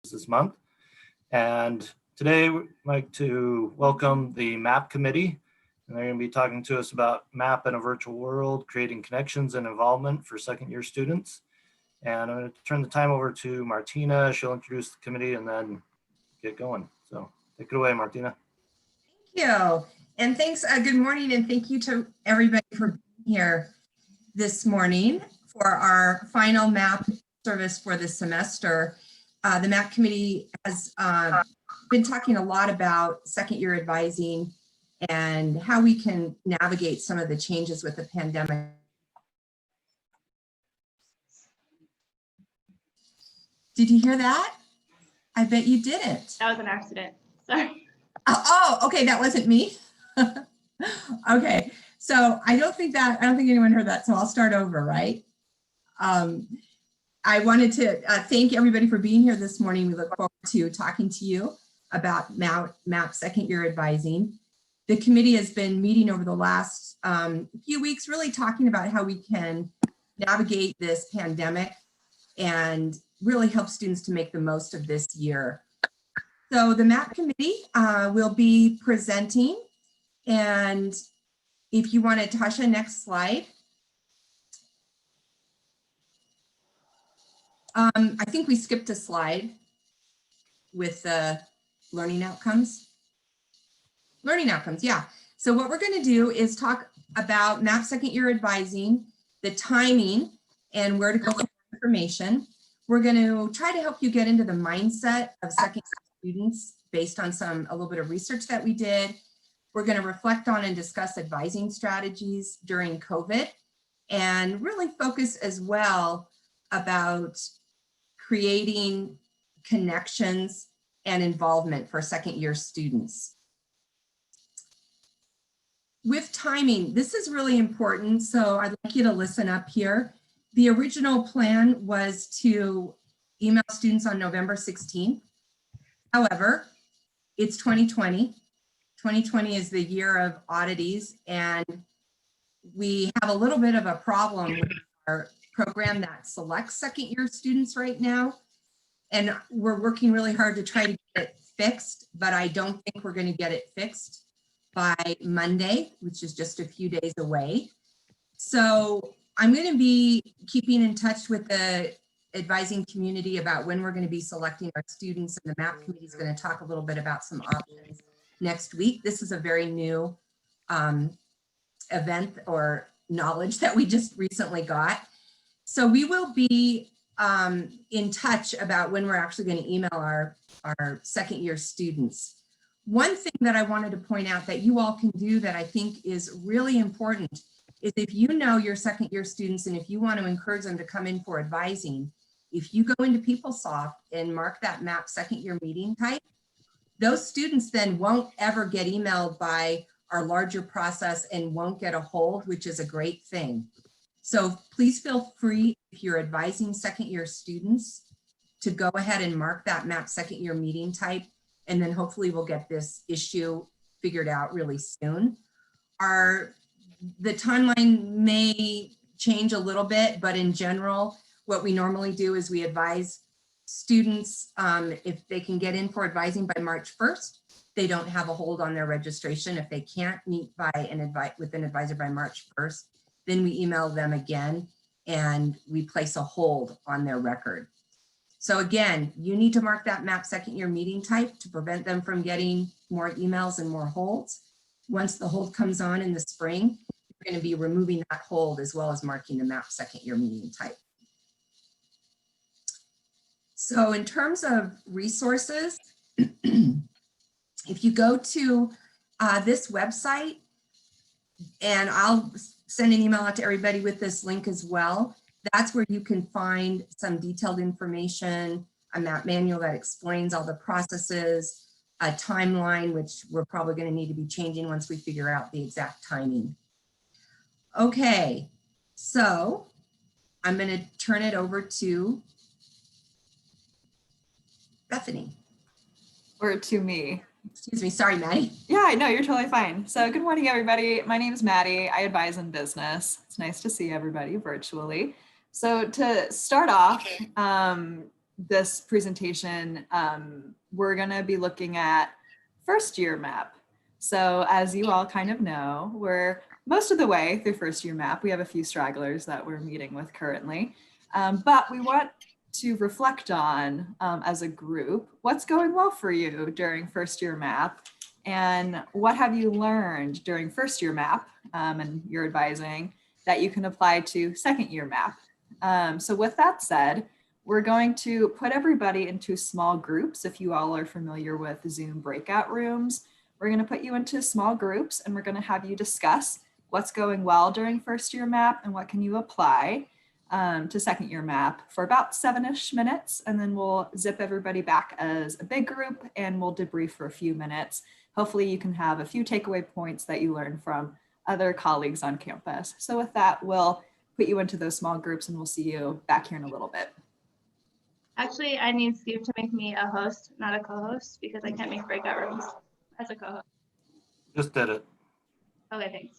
this month. And today we'd like to welcome the MAP committee. And they're going to be talking to us about MAP in a virtual world, creating connections and involvement for second year students. And I'm going to turn the time over to Martina. She'll introduce the committee and then get going. So take it away, Martina. Thank you. And thanks. Good morning. And thank you to everybody for being here this morning for our final MAP service for this semester. The MAP committee has been talking a lot about second year advising and how we can navigate some of the changes with the pandemic. Did you hear that? I bet you didn't. That was an accident. Sorry. Oh, okay. That wasn't me. Okay. So I don't think anyone heard that. So I'll start over, right? I wanted to thank everybody for being here this morning. We look forward to talking to you about MAP second year advising. The committee has been meeting over the last few weeks, really talking about how we can navigate this pandemic and really help students to make the most of this year. So the MAP committee will be presenting, and if you want to, Tasha, next slide. I think we skipped a slide with the learning outcomes. Learning outcomes, yeah. So what we're going to do is talk about MAP second year advising, the timing, and where to go for information. We're going to try to help you get into the mindset of second year students based on a little bit of research that we did. We're going to reflect on and discuss advising strategies during COVID and really focus as well about creating connections and involvement for second year students. With timing, this is really important, so I'd like you to listen up here. The original plan was to email students on November 16th. However, it's 2020. 2020 is the year of oddities, and we have a little bit of a problem with our program that selects second year students right now. And we're working really hard to try to get it fixed, but I don't think we're going to get it fixed by Monday, which is just a few days away. So I'm going to be keeping in touch with the advising community about when we're going to be selecting our students, and the MAP committee is going to talk a little bit about some options next week. This is a very new event or knowledge that we just recently got. So we will be in touch about when we're actually going to email our second year students. One thing that I wanted to point out that you all can do that I think is really important is if you know your second year students and if you want to encourage them to come in for advising, if you go into PeopleSoft and mark that MAP second year meeting type, those students then won't ever get emailed by our larger process and won't get a hold, which is a great thing. So please feel free, if you're advising second year students, to go ahead and mark that MAP second year meeting type, and then hopefully we'll get this issue figured out really soon. The timeline may change a little bit, but in general, what we normally do is we advise students if they can get in for advising by March 1st, they don't have a hold on their registration. If they can't meet with an advisor by March 1st, then we email them again and we place a hold on their record. So again, you need to mark that MAP second year meeting type to prevent them from getting more emails and more holds. Once the hold comes on in the spring, we're going to be removing that hold as well as marking the MAP second year meeting type. So in terms of resources, if you go to this website, and I'll send an email out to everybody with this link as well, that's where you can find some detailed information, a MAP manual that explains all the processes, a timeline, which we're probably going to need to be changing once we figure out the exact timing. Okay, so I'm going to turn it over to Bethany. Or to me. Excuse me, sorry, Maddie. Yeah, no, you're totally fine. So good morning, everybody. My name is Maddie. I advise in business. It's nice to see everybody virtually. So to start off, this presentation, we're going to be looking at first year map. So as you all kind of know, we're most of the way through first year map. We have a few stragglers that we're meeting with currently, but we want to reflect on as a group, what's going well for you during first year map, and what have you learned during first year map and your advising that you can apply to second year map. So with that said, we're going to put everybody into small groups. If you all are familiar with Zoom breakout rooms, we're going to put you into small groups and we're going to have you discuss what's going well during first year map and what can you apply to second year map for about 7-ish minutes. And then we'll zip everybody back as a big group and we'll debrief for a few minutes. Hopefully you can have a few takeaway points that you learned from other colleagues on campus. So with that, we'll put you into those small groups and we'll see you back here in a little bit. Actually, I need Steve to make me a host, not a co-host, because I can't make breakout rooms as a co-host. Just did it. Okay, thanks.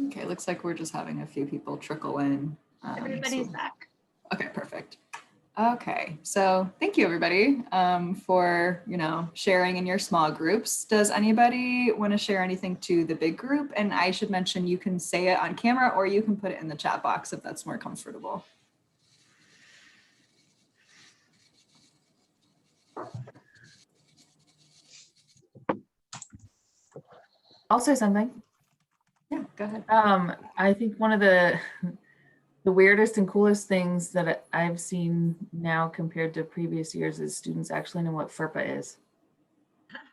Okay, looks like we're just having a few people trickle in. Everybody's back. Okay, perfect. Okay, so thank you everybody for, sharing in your small groups. Does anybody want to share anything to the big group? And I should mention you can say it on camera or you can put it in the chat box if that's more comfortable. I'll say something. Yeah, go ahead. I think one of the weirdest and coolest things that I've seen now compared to previous years is students actually know what FERPA is.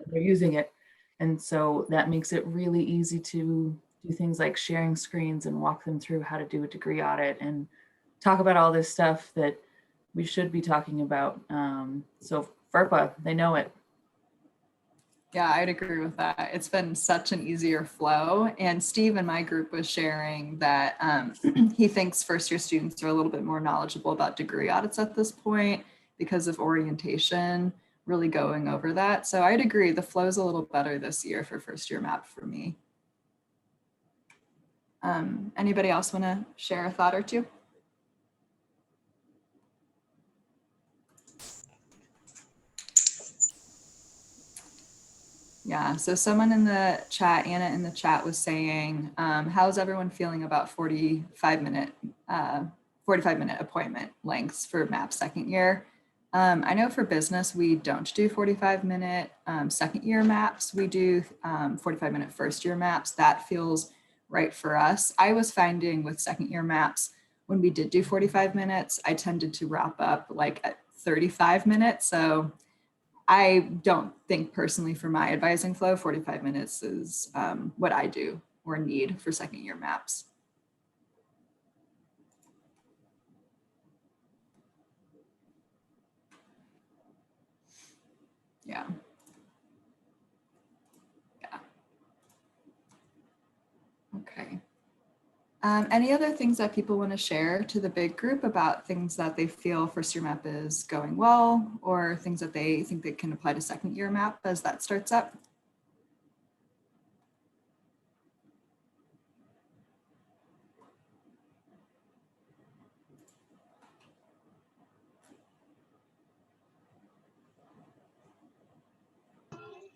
They're using it. And so that makes it really easy to do things like sharing screens and walk them through how to do a degree audit and talk about all this stuff that we should be talking about. So FERPA, they know it. Yeah, I'd agree with that. It's been such an easier flow. And Steve in my group was sharing that he thinks first year students are a little bit more knowledgeable about degree audits at this point because of orientation, really going over that. So I'd agree the flow's a little better this year for first year map for me. Anybody else want to share a thought or two? Yeah, so someone in the chat, Anna in the chat was saying, how's everyone feeling about 45-minute appointment lengths for MAP second year? I know for business, we don't do 45-minute second year maps. We do 45-minute first year maps. That feels right for us. I was finding with second year maps, when we did do 45 minutes, I tended to wrap up like at 35 minutes. So I don't think personally for my advising flow, 45 minutes is what I do or need for second year maps. Yeah. Yeah. Okay. Any other things that people want to share to the big group about things that they feel first year map is going well or things that they think they can apply to second year map as that starts up?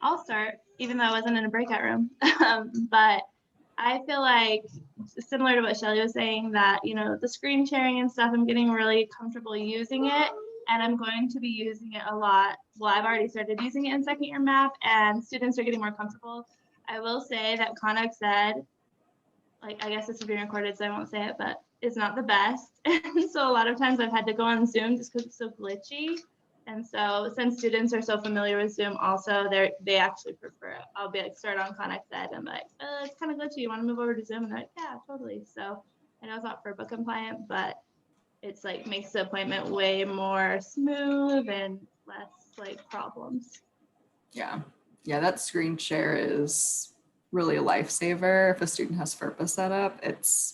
I'll start, even though I wasn't in a breakout room. But I feel like similar to what Shelly was saying, that the screen sharing and stuff, I'm getting really comfortable using it, and I'm going to be using it a lot. Well, I've already started using it in second year map, and students are getting more comfortable. I will say that Connex said, like, I guess this is being recorded, so I won't say it, but it's not the best. And so a lot of times I've had to go on Zoom just because it's so glitchy And so since students are so familiar with Zoom also, they actually prefer it. I'll be like, start on Connect Ed. I'm like, it's kind of glitchy. You want to move over to Zoom? And they're like, yeah, totally. So I know it's not FERPA compliant, but it's like makes the appointment way more smooth and less like problems. Yeah. Yeah, that screen share is really a lifesaver. If a student has FERPA set up,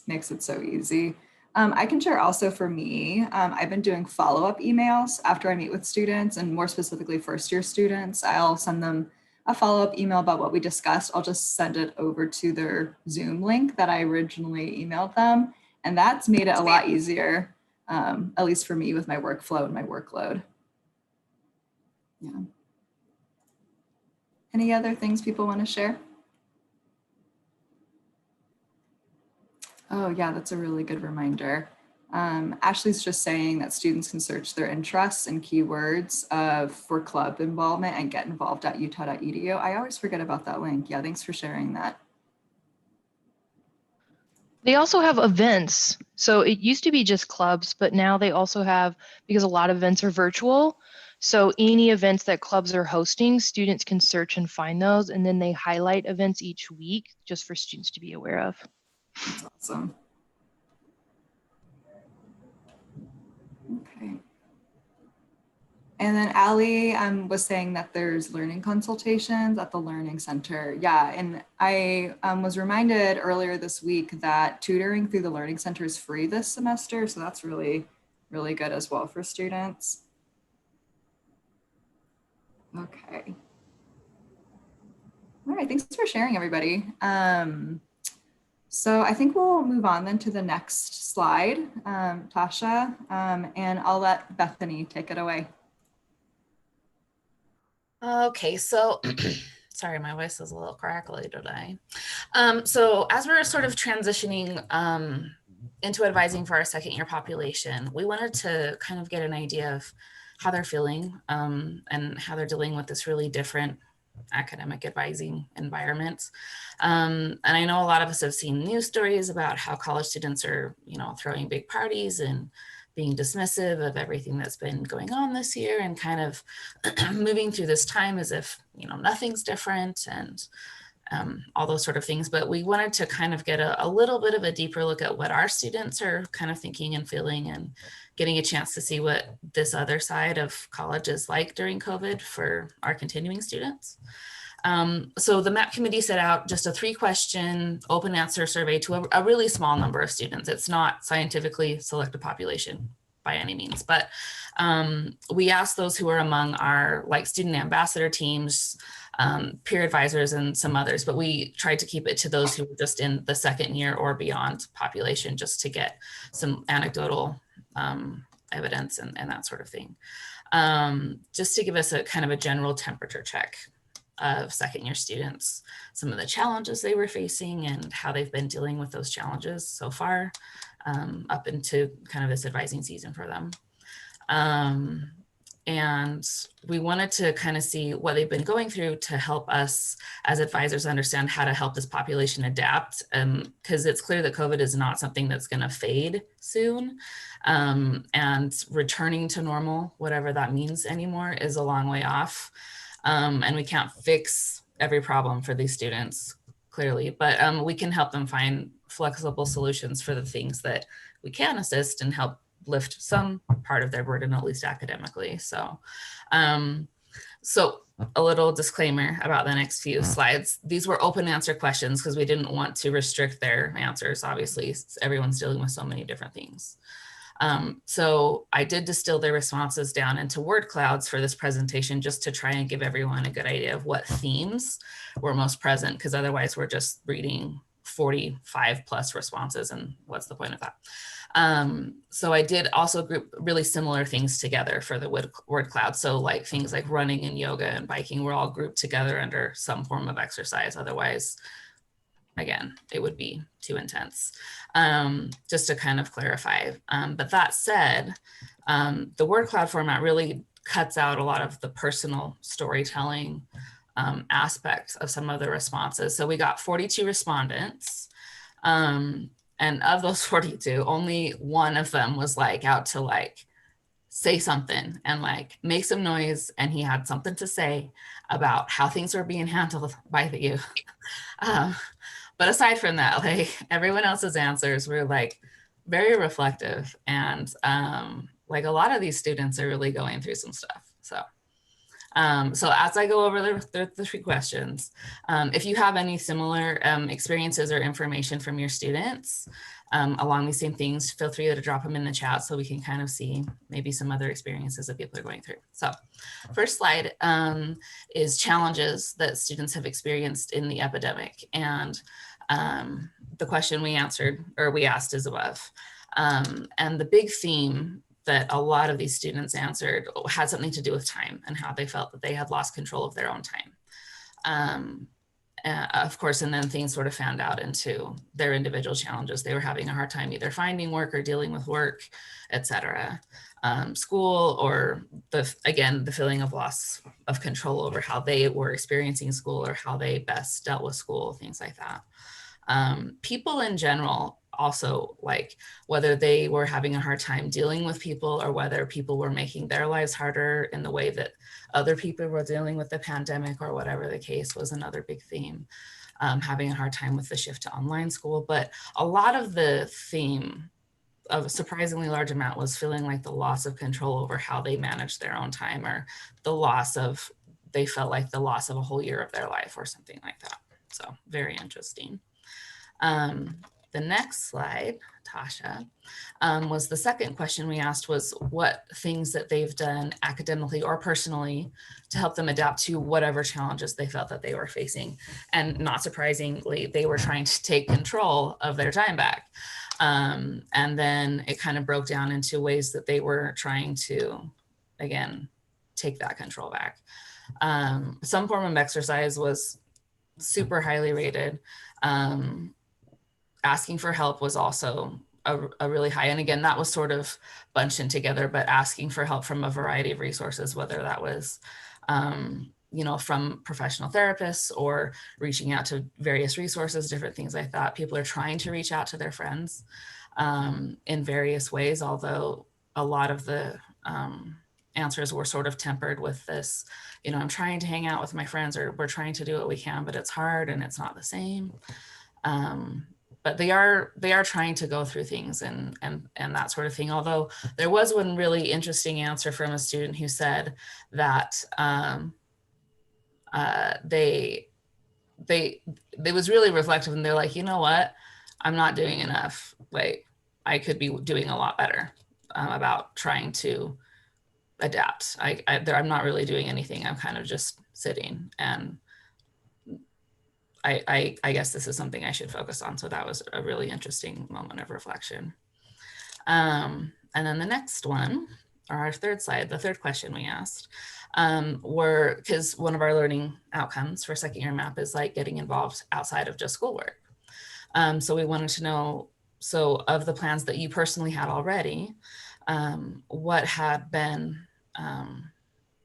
makes it so easy. I can share also for me, I've been doing follow-up emails after I meet with students, and more specifically first-year students. I'll send them a follow-up email about what we discussed. I'll just send it over to their Zoom link that I originally emailed them. And that's made it a lot easier, at least for me with my workflow and my workload. Yeah. Any other things people want to share? Oh yeah, that's a really good reminder. Ashley's just saying that students can search their interests and keywords for club involvement and get involved at utah.edu. I always forget about that link. Yeah, thanks for sharing that. They also have events. So it used to be just clubs, but now they also have, because a lot of events are virtual. So any events that clubs are hosting, students can search and find those. And then they highlight events each week just for students to be aware of. That's awesome. Okay. And then Allie was saying that there's learning consultations at the Learning Center. Yeah, and I was reminded earlier this week that tutoring through the Learning Center is free this semester. So that's really, really good as well for students. Okay. All right, thanks for sharing, everybody. So I think we'll move on then to the next slide, Tasha, and I'll let Bethany take it away. Okay, so sorry, my voice is a little crackly today. So as we're sort of transitioning into advising for our second year population, we wanted to kind of get an idea of how they're feeling and how they're dealing with this really different academic advising environment. And I know a lot of us have seen news stories about how college students are, throwing big parties and being dismissive of everything that's been going on this year and kind of moving through this time as if, nothing's different and all those sort of things. But we wanted to kind of get a little bit of a deeper look at what our students are kind of thinking and feeling and getting a chance to see what this other side of college is like during COVID for our continuing students. So the MAP committee set out just a 3-question open answer survey to a really small number of students. It's not scientifically selected population by any means, but we asked those who are among our student ambassador teams, peer advisors, and some others, but we tried to keep it to those who were just in the second year or beyond population, just to get some anecdotal evidence and that sort of thing. Just to give us a kind of a general temperature check of second year students, some of the challenges they were facing and how they've been dealing with those challenges so far up into kind of this advising season for them. And we wanted to kind of see what they've been going through to help us as advisors understand how to help this population adapt, because it's clear that COVID is not something that's going to fade soon, and returning to normal, whatever that means anymore, is a long way off. And we can't fix every problem for these students, clearly, but we can help them find flexible solutions for the things that we can assist and help lift some part of their burden, at least academically. So, so a little disclaimer about the next few slides. These were open answer questions because we didn't want to restrict their answers. Obviously, everyone's dealing with so many different things. So I did distill their responses down into word clouds for this presentation, just to try and give everyone a good idea of what themes were most present, because otherwise we're just reading 45 plus responses, and what's the point of that? So I did also group really similar things together for the word cloud. So things like running and yoga and biking were all grouped together under some form of exercise. Otherwise, again, it would be too intense, just to kind of clarify. But that said, the word cloud format really cuts out a lot of the personal storytelling aspects of some of the responses. So we got 42 respondents. And of those 42, only one of them was out to say something and like make some noise. And he had something to say about how things were being handled by the youth. But aside from that, like everyone else's answers were like very reflective, and like a lot of these students are really going through some stuff. So as I go over the 3 questions, if you have any similar experiences or information from your students along these same things, feel free to drop them in the chat so we can kind of see maybe some other experiences that people are going through. So first slide is challenges that students have experienced in the epidemic. And the question we asked is above. And the big theme that a lot of these students answered had something to do with time and how they felt that they had lost control of their own time. Of course, and then things sort of fanned out into their individual challenges. They were having a hard time either finding work or dealing with work, etc. School, or the feeling of loss of control over how they were experiencing school or how they best dealt with school, things like that. People in general also, like whether they were having a hard time dealing with people or whether people were making their lives harder in the way that other people were dealing with the pandemic or whatever the case, was another big theme. Having a hard time with the shift to online school. But a lot of the theme of a surprisingly large amount was feeling like the loss of control over how they managed their own time, or they felt like the loss of a whole year of their life or something like that. So very interesting. The next slide, Tasha, was the second question we asked, was what things that they've done academically or personally to help them adapt to whatever challenges they felt that they were facing. And not surprisingly, they were trying to take control of their time back. And then it kind of broke down into ways that they were trying to, again, take that control back. Some form of exercise was super highly rated. Asking for help was also a really high, and again, that was sort of bunched in together, but asking for help from a variety of resources, whether that was, from professional therapists or reaching out to various resources, different things like that. People are trying to reach out to their friends in various ways, although a lot of the answers were sort of tempered with this, I'm trying to hang out with my friends, or we're trying to do what we can, but it's hard and it's not the same. But they are trying to go through things and that sort of thing. Although there was one really interesting answer from a student who said that they was really reflective, and they're like, you know what, I'm not doing enough. Like I could be doing a lot better about trying to adapt. I'm not really doing anything. I'm kind of just sitting, and I guess this is something I should focus on. So that was a really interesting moment of reflection. And then the next one, or our third slide, the third question we asked, because one of our learning outcomes for second year MAP is like getting involved outside of just schoolwork. So we wanted to know, so of the plans that you personally had already, what had been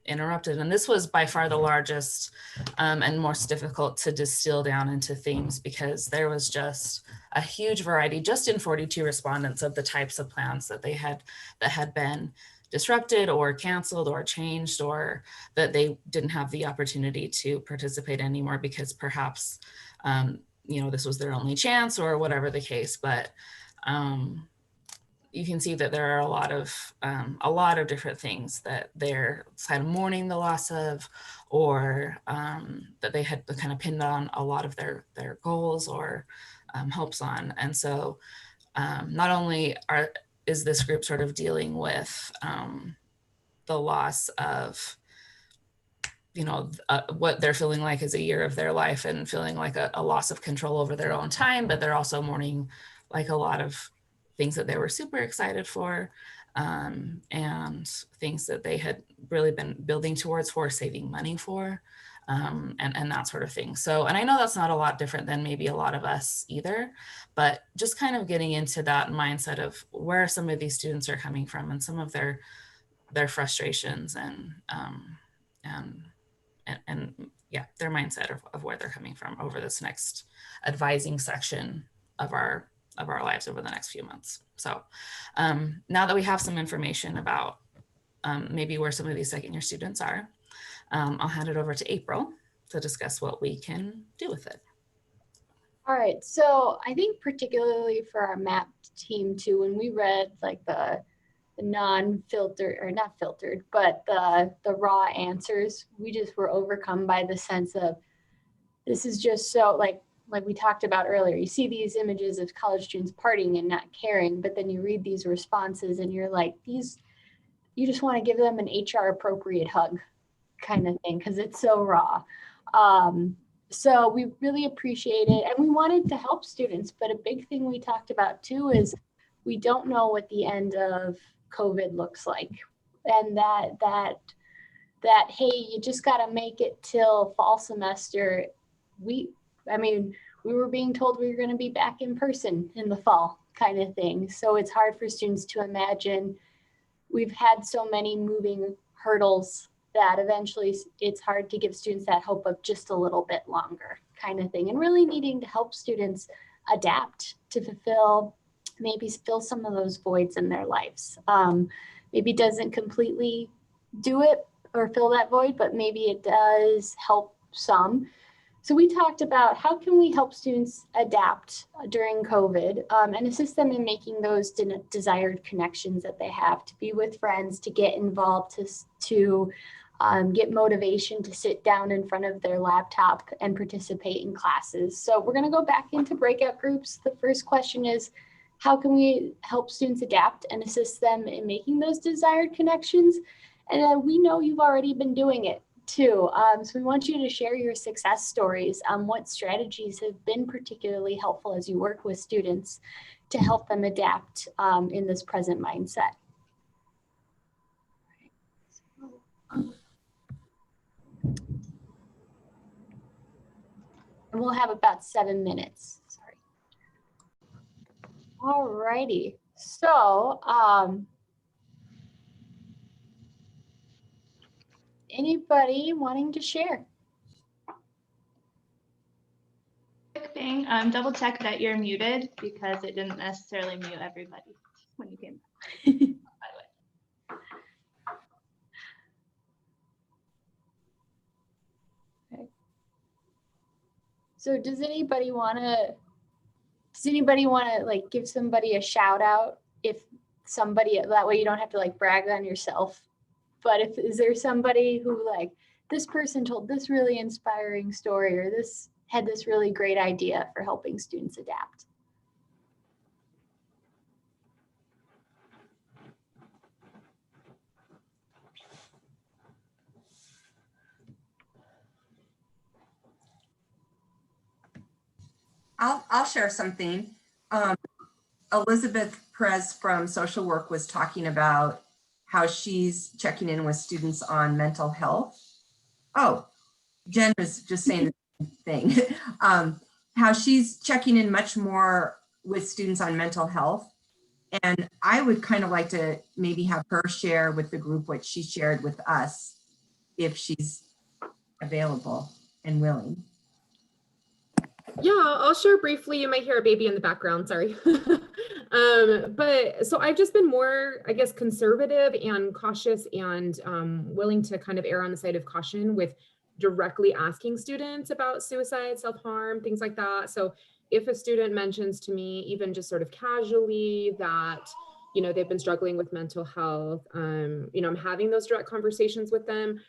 interrupted. And this was by far the largest and most difficult to distill down into themes, because there was just a huge variety, just in 42 respondents, of the types of plans that had been disrupted or canceled or changed, or that they didn't have the opportunity to participate anymore because perhaps this was their only chance or whatever the case. But you can see that there are a lot of different things that they're kind of mourning the loss of, or that they had kind of pinned on a lot of their goals or hopes on. And so not only is this group sort of dealing with the loss of what they're feeling like is a year of their life and feeling like a loss of control over their own time, but they're also mourning like a lot of things that they were super excited for, and things that they had really been building towards for, saving money for, and that sort of thing. So, and I know that's not a lot different than maybe a lot of us either, but just kind of getting into that mindset of where some of these students are coming from and some of their frustrations and yeah, their mindset of where they're coming from over this next advising section of our lives over the next few months. So now that we have some information about maybe where some of these second year students are. I'll hand it over to April to discuss what we can do with it. All right, so I think particularly for our MAP team too, when we read like the non-filtered, or not filtered, but the raw answers, we just were overcome by the sense of, this is just so like we talked about earlier, you see these images of college students partying and not caring, but then you read these responses and you're like, you just want to give them an HR appropriate hug kind of thing, because it's so raw. So we really appreciate it, and we wanted to help students, but a big thing we talked about too is we don't know what the end of COVID looks like, and that hey, you just got to make it till fall semester. We were being told we were going to be back in person in the fall kind of thing, so it's hard for students to imagine. We've had so many moving hurdles that eventually it's hard to give students that hope of just a little bit longer kind of thing, and really needing to help students adapt to maybe fill some of those voids in their lives. Maybe doesn't completely do it or fill that void, but maybe it does help some. So we talked about how can we help students adapt during COVID, and assist them in making those desired connections that they have, to be with friends, to get involved, to get motivation to sit down in front of their laptop and participate in classes. So we're going to go back into breakout groups. The first question is, how can we help students adapt and assist them in making those desired connections? And we know you've already been doing it too. So we want you to share your success stories on what strategies have been particularly helpful as you work with students to help them adapt in this present mindset. And we'll have about 7 minutes. Sorry. All righty. So, anybody wanting to share? Quick thing, double check that you're muted, because it didn't necessarily mute everybody when you came back, by the way. So does anybody want to like give somebody a shout out, if somebody, that way you don't have to like brag on yourself, but is there somebody who like, this person told this really inspiring story, or this had this really great idea for helping students adapt? I'll share something. Elizabeth Perez from Social Work was talking about how she's checking in with students on mental health. Oh, Jen was just saying the same thing. How she's checking in much more with students on mental health. And I would kind of like to maybe have her share with the group what she shared with us, if she's available and willing. Yeah, I'll share briefly. You might hear a baby in the background, sorry. But so I've just been more, I guess, conservative and cautious, and willing to kind of err on the side of caution with directly asking students about suicide, self-harm, things like that. So if a student mentions to me, even just sort of casually, that, you know, they've been struggling with mental health, you know, I'm having those direct conversations with them.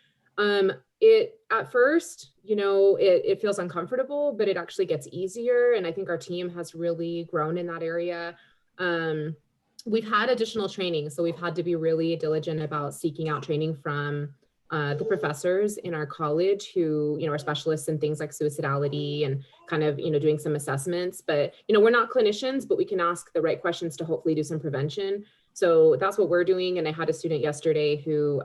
It at first, you know, it feels uncomfortable, but it actually gets easier. And I think our team has really grown in that area. We've had additional training, so we've had to be really diligent about seeking out training from the professors in our college who, you know, are specialists in things like suicidality and kind of, you know, doing some assessments. But, you know, we're not clinicians, but we can ask the right questions to hopefully do some prevention. So that's what we're doing. And I had a student yesterday who,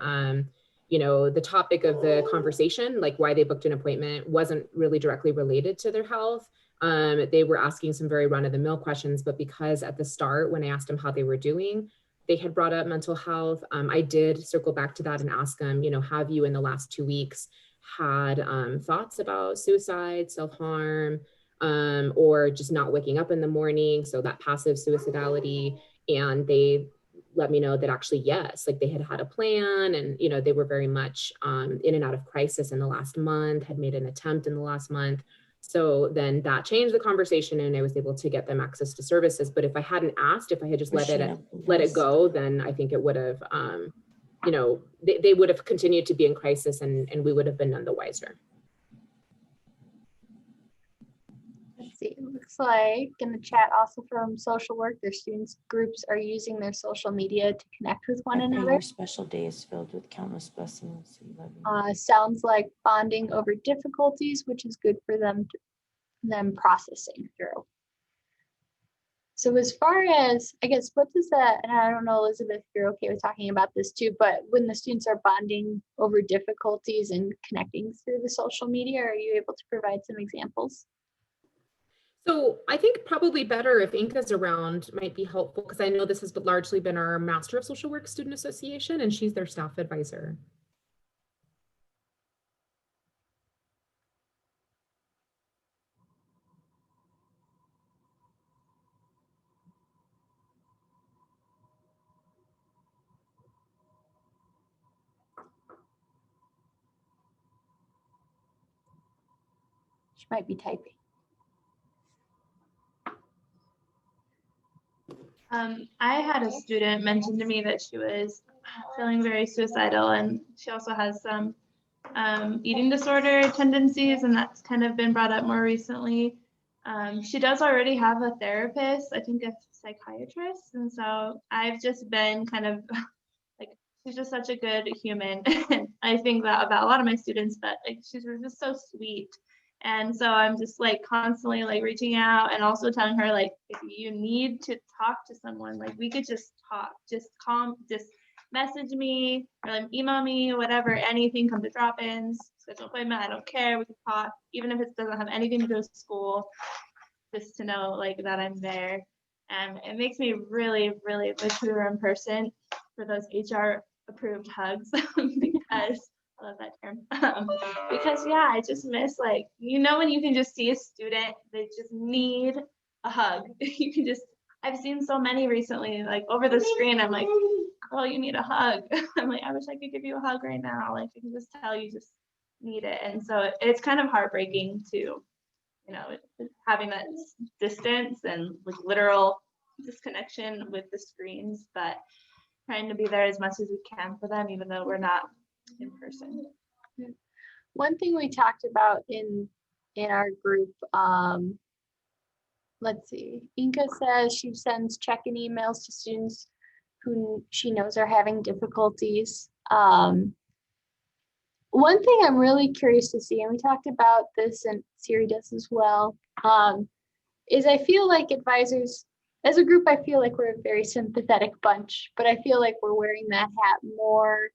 you know, the topic of the conversation, like why they booked an appointment, wasn't really directly related to their health. They were asking some very run-of-the-mill questions, but because at the start, when I asked them how they were doing, they had brought up mental health. I did circle back to that and ask them, you know, have you in the last 2 weeks had thoughts about suicide, self-harm, or just not waking up in the morning? So that passive suicidality. And they let me know that actually, yes, like they had had a plan, and, you know, they were very much in and out of crisis in the last month, had made an attempt in the last month. So then that changed the conversation, and I was able to get them access to services. But if I hadn't asked, if I had just let it go, then I think it would have, you know, they would have continued to be in crisis, and we would have been none the wiser. Let's see, it looks like in the chat also from social work, their students groups are using their social media to connect with one another. Your special day is filled with countless blessings. Sounds like bonding over difficulties, which is good for them processing through. So as far as, I guess, what does that, and I don't know, Elizabeth, if you're okay with talking about this too, but when the students are bonding over difficulties and connecting through the social media, are you able to provide some examples? So I think probably better if Inka's around might be helpful, because I know this has largely been our Master of Social Work Student Association, and she's their staff advisor. She might be typing. I had a student mention to me that she was feeling very suicidal, and she also has some eating disorder tendencies, and that's kind of been brought up more recently. She does already have a therapist, I think a psychiatrist, and so I've just been kind of like, she's just such a good human. And I think that about a lot of my students, but like she's just so sweet. And so I'm just like constantly like reaching out, and also telling her, like, if you need to talk to someone, like we could just talk, just message me or like email me, whatever, anything, come to drop-ins, schedule an appointment, I don't care, we can talk, even if it doesn't have anything to do with school, just to know like that I'm there. And it makes me really, really wish we were in person for those HR approved hugs because I love that term. Because yeah, I just miss, like, you know, when you can just see a student, they just need a hug. You can just, I've seen so many recently, like over the screen, I'm like, girl, you need a hug. I'm like, I wish I could give you a hug right now. Like, I can just tell you just need it. And so it's kind of heartbreaking to, you know, having that distance and like literal disconnection with the screens, but trying to be there as much as we can for them, even though we're not in person. One thing we talked about in our group, let's see, Inka says she sends check-in emails to students who she knows are having difficulties. One thing I'm really curious to see, and we talked about this and Siri does as well, is I feel like advisors, as a group, I feel like we're a very sympathetic bunch, but I feel like we're wearing that hat more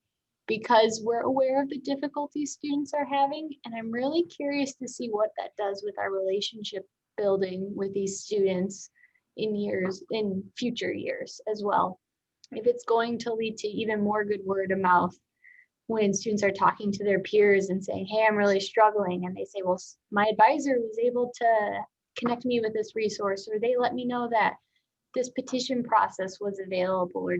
because we're aware of the difficulties students are having. And I'm really curious to see what that does with our relationship building with these students in future years as well. If it's going to lead to even more good word of mouth when students are talking to their peers and saying, hey, I'm really struggling. And they say, well, my advisor was able to connect me with this resource, or they let me know that this petition process was available, or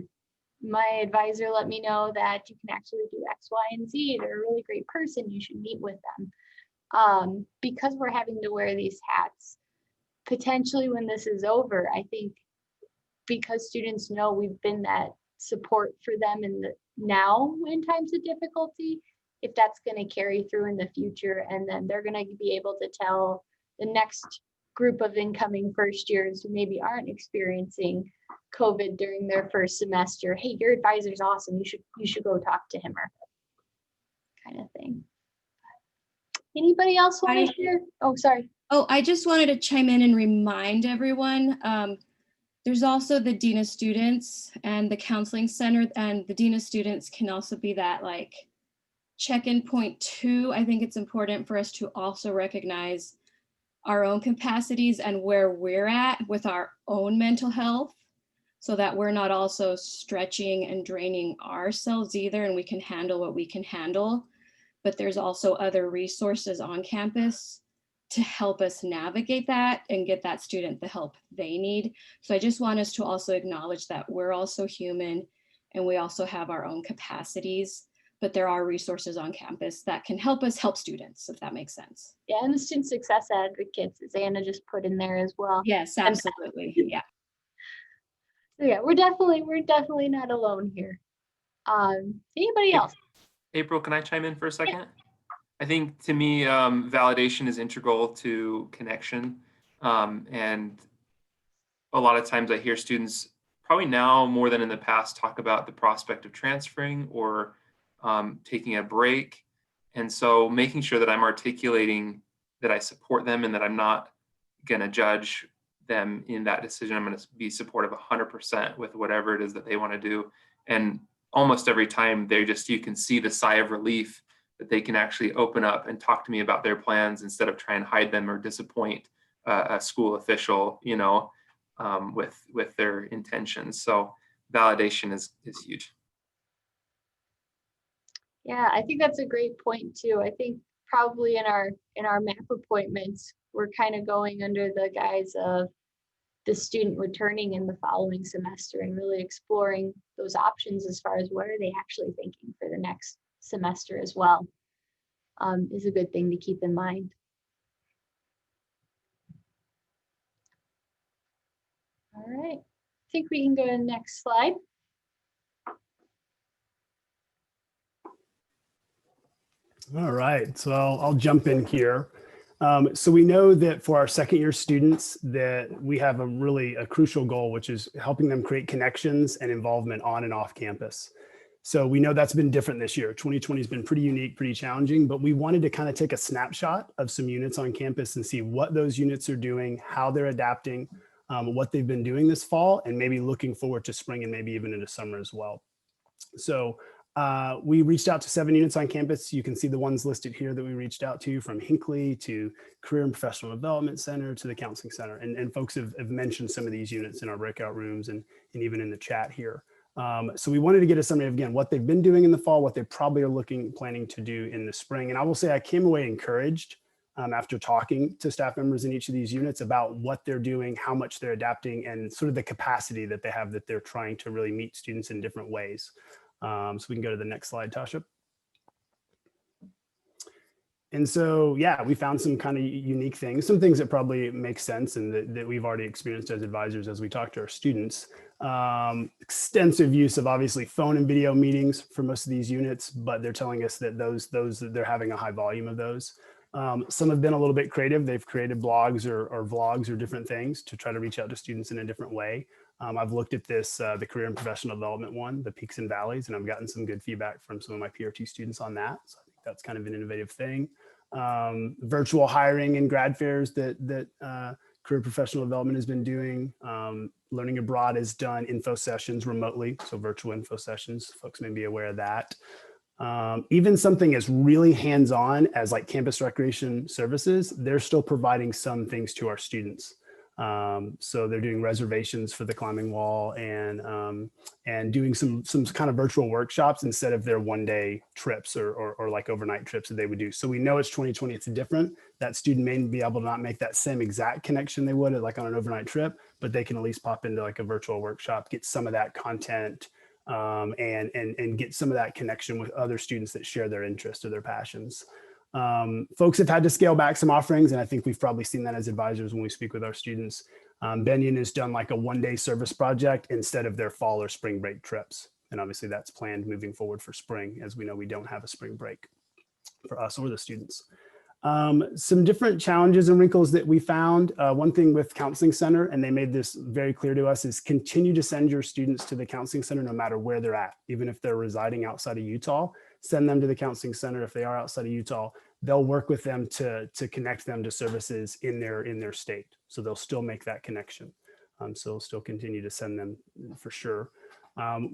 my advisor let me know that you can actually do X, Y, and Z. They're a really great person. You should meet with them. Because we're having to wear these hats, potentially when this is over, I think because students know we've been that support for them now in times of difficulty, if that's going to carry through in the future, and then they're going to be able to tell the next group of incoming first years who maybe aren't experiencing COVID during their first semester, hey, your advisor's awesome, you should go talk to him, or kind of thing. Anybody else want to share? Oh, sorry. Oh, I just wanted to chime in and remind everyone, there's also the Dean of Students and the Counseling Center, and the Dean of Students can also be that like check-in point too. I think it's important for us to also recognize our own capacities and where we're at with our own mental health, so that we're not also stretching and draining ourselves either, and we can handle what we can handle. But there's also other resources on campus to help us navigate that and get that student the help they need. So I just want us to also acknowledge that we're also human and we also have our own capacities, but there are resources on campus that can help us help students, if that makes sense. Yeah, and the student success advocates, as Anna just put in there as well. Yes, absolutely. Yeah. So yeah, we're definitely not alone here. Anybody else? April, can I chime in for a second? I think to me, validation is integral to connection. And a lot of times I hear students, probably now more than in the past, talk about the prospect of transferring or taking a break. And so making sure that I'm articulating that I support them and that I'm not going to judge them in that decision. I'm going to be supportive 100% with whatever it is that they want to do. And almost every time you can see the sigh of relief that they can actually open up and talk to me about their plans instead of try and hide them or disappoint a school official, with their intentions. So validation is huge. Yeah, I think that's a great point too. I think probably in our MAP appointments, we're kind of going under the guise of the student returning in the following semester and really exploring those options as far as what are they actually thinking for the next semester as well, is a good thing to keep in mind. All right, I think we can go to the next slide. All right, so I'll jump in here. So we know that for our second year students that we have a crucial goal, which is helping them create connections and involvement on and off campus. So we know that's been different this year. 2020 has been pretty unique, pretty challenging, but we wanted to kind of take a snapshot of some units on campus and see what those units are doing, how they're adapting, what they've been doing this fall, and maybe looking forward to spring and maybe even into summer as well. So we reached out to 7 units on campus. You can see the ones listed here that we reached out to, from Hinckley to Career and Professional Development Center to the Counseling Center. And folks have mentioned some of these units in our breakout rooms and even in the chat here. So we wanted to get a summary of, again, what they've been doing in the fall, what they probably are planning to do in the spring. And I will say I came away encouraged after talking to staff members in each of these units about what they're doing, how much they're adapting, and sort of the capacity that they have that they're trying to really meet students in different ways. So we can go to the next slide, Tasha. And so, yeah, we found some kind of unique things, some things that probably make sense and that we've already experienced as advisors as we talk to our students. Extensive use of obviously phone and video meetings for most of these units, but they're telling us that they're having a high volume of those. Some have been a little bit creative. They've created blogs or vlogs or different things to try to reach out to students in a different way. I've looked at this, the Career and Professional Development one, the Peaks and Valleys, and I've gotten some good feedback from some of my PRT students on that. So I think that's kind of an innovative thing. Virtual hiring and grad fairs that Career Professional Development has been doing. Learning Abroad has done info sessions remotely, so virtual info sessions. Folks may be aware of that. Even something as really hands-on as like campus recreation services, they're still providing some things to our students. So they're doing reservations for the climbing wall and doing some kind of virtual workshops instead of their one-day trips or like overnight trips that they would do. So we know it's 2020, it's different. That student may be able to not make that same exact connection they would like on an overnight trip, but they can at least pop into like a virtual workshop, get some of that content, and get some of that connection with other students that share their interests or their passions. Folks have had to scale back some offerings, and I think we've probably seen that as advisors when we speak with our students. Benyon has done like a one-day service project instead of their fall or spring break trips. And obviously that's planned moving forward for spring, as we know we don't have a spring break for us or the students. Some different challenges and wrinkles that we found. One thing with Counseling Center, and they made this very clear to us, is continue to send your students to the Counseling Center no matter where they're at. Even if they're residing outside of Utah, send them to the Counseling Center. If they are outside of Utah, they'll work with them to connect them to services in their state. So they'll still make that connection. So we'll still continue to send them for sure.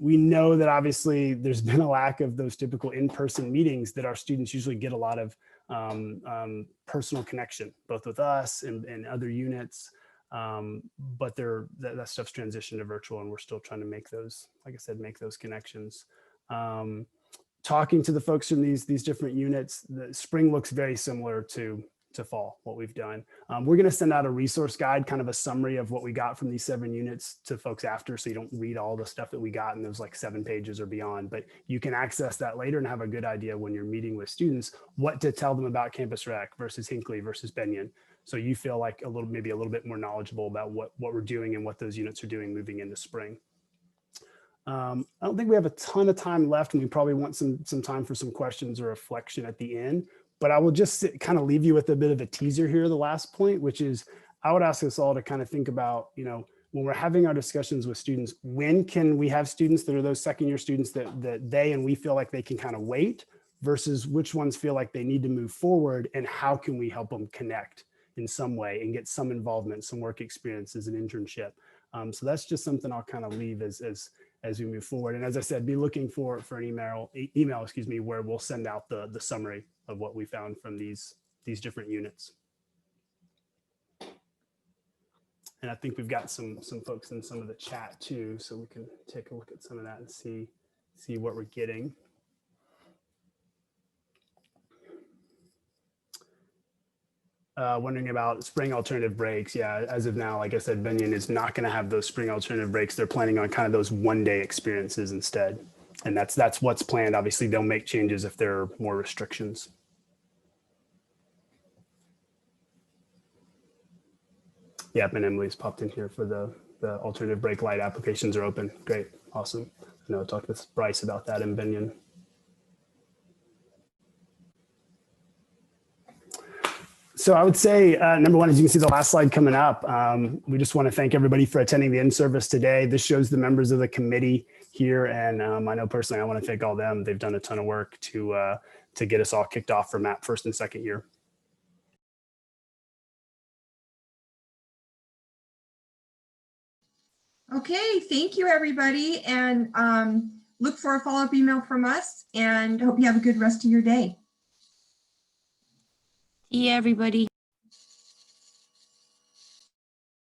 We know that obviously there's been a lack of those typical in-person meetings that our students usually get a lot of personal connection, both with us and other units. But that stuff's transitioned to virtual, and we're still trying to make those, like I said, make those connections. Talking to the folks in these different units, the spring looks very similar to to fall, what we've done. We're going to send out a resource guide, kind of a summary of what we got from these 7 units to folks after, so you don't read all the stuff that we got in those like 7 pages or beyond, but you can access that later and have a good idea when you're meeting with students what to tell them about Campus Rec versus Hinckley versus Benyon. So you feel like maybe a little bit more knowledgeable about what we're doing and what those units are doing moving into spring. I don't think we have a ton of time left, and we probably want some time for some questions or reflection at the end. But I will just kind of leave you with a bit of a teaser here, the last point, which is I would ask us all to kind of think about, when we're having our discussions with students, when can we have students that are those second-year students that they and we feel like they can kind of wait, versus which ones feel like they need to move forward, and how can we help them connect in some way and get some involvement, some work experience as an internship. So that's just something I'll kind of leave as we move forward. And as I said, be looking for an email, where we'll send out the summary of what we found from these different units. And I think we've got some folks in some of the chat too, so we can take a look at some of that and see what we're getting. Wondering about spring alternative breaks. Yeah, as of now, like I said, Benyon is not going to have those spring alternative breaks. They're planning on kind of those one-day experiences instead. And that's what's planned. Obviously, they'll make changes if there are more restrictions. Yep, and Emily's popped in here for the alternative break light applications are open. Great, awesome. I know I talked with Bryce about that in Benyon. So I would say, number one, as you can see the last slide coming up, we just want to thank everybody for attending the in-service today. This shows the members of the committee here. And I know personally, I want to thank all them. They've done a ton of work to get us all kicked off for MAP first and second year. Okay, thank you, everybody. And look for a follow-up email from us, and hope you have a good rest of your day. See you, everybody.